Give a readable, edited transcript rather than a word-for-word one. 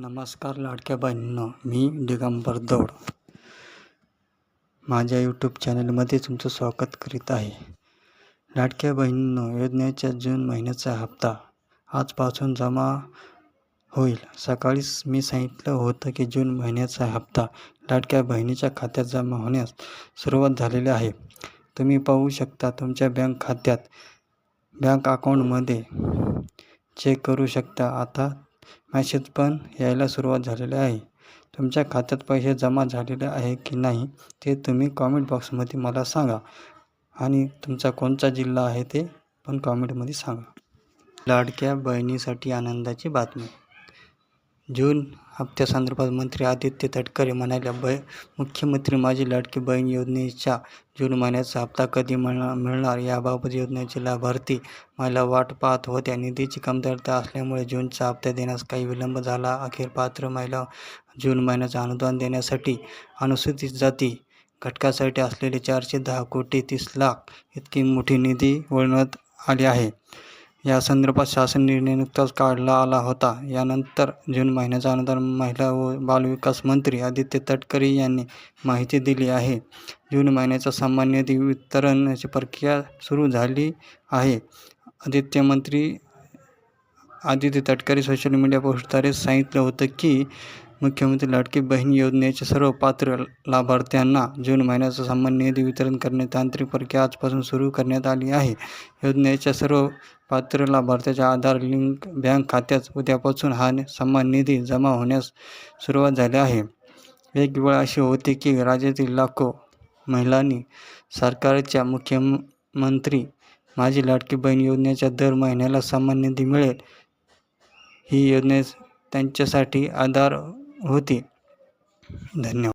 नमस्कार लाडक्या बहिणींनो, मी दिगंबर दौड माझ्या यूट्यूब चॅनलमध्ये तुमचं स्वागत करीत आहे. लाडक्या बहिणींनो, योजनेच्या जून महिन्याचा हप्ता आजपासून जमा होईल. सकाळीच मी सांगितलं होतं की जून महिन्याचा हप्ता लाडक्या बहिणीच्या खात्यात जमा होण्यास सुरुवात झालेली आहे. तुम्ही पाहू शकता तुमच्या बँक अकाउंटमध्ये चेक करू शकता. आता मेसेज पण यायला सुरुवात झालेली आहे. तुमच्या खात्यात पैसे जमा झालेले आहे की नाही ते तुम्ही कॉमेंट बॉक्समध्ये मला सांगा आणि तुमचा कोणता जिल्हा आहे ते पण कॉमेंटमध्ये सांगा. लाडक्या बहिणीसाठी आनंदाची बातमी. जून हप्त्यासंदर्भात मंत्री आदित्य तटकरे म्हणाले, मुख्यमंत्री माझी लाडकी बहीण योजनेच्या जून महिन्याचा हप्ता कधी मिळणार याबाबत योजनेचे लाभार्थी महिला वाट पाहत होत्या. निधीची कमतरता असल्यामुळे जूनचा हप्ता देण्यास काही विलंब झाला. अखेर पात्र महिला जून महिन्याचं अनुदान देण्यासाठी अनुसूचित जाती घटकासाठी असलेले 410 कोटी 30 लाख इतकी मोठी निधी वळवण्यात आली आहे. या संदर्भात शासन निर्णय नुकताच काढला आला होता. यानंतर जून महिन्याचा अनुदान महिला व बालविकास मंत्री आदित्य तटकरे यांनी माहिती दिली आहे. जून महिन्याचा सामान्य निधी वितरणाची प्रक्रिया सुरू झाली आहे. मंत्री आदित्य तटकरे सोशल मीडिया पोस्टद्वारे सांगितलं होतं की मुख्यमंत्री लाडकी बहीण योजनेच्या सर्व पात्र लाभार्थ्यांना जून महिन्याचा सामान्य निधी वितरण करण्याची तांत्रिक प्रक्रिया आजपासून सुरू करण्यात आली आहे. योजनेच्या सर्व पात्र लाभार्थ्यांच्या आधार लिंक बँक खात्यात उद्यापासून हा सन्मान निधी जमा होण्यास सुरुवात झाली आहे. एक वेळ अशी होती की राज्यातील लाखो महिलांनी सरकारच्या मुख्यमंत्री माझी लाडकी बहीण योजनेच्या दर महिन्याला सन्मान निधी मिळेल ही योजना त्यांच्यासाठी आधार होती. धन्यवाद.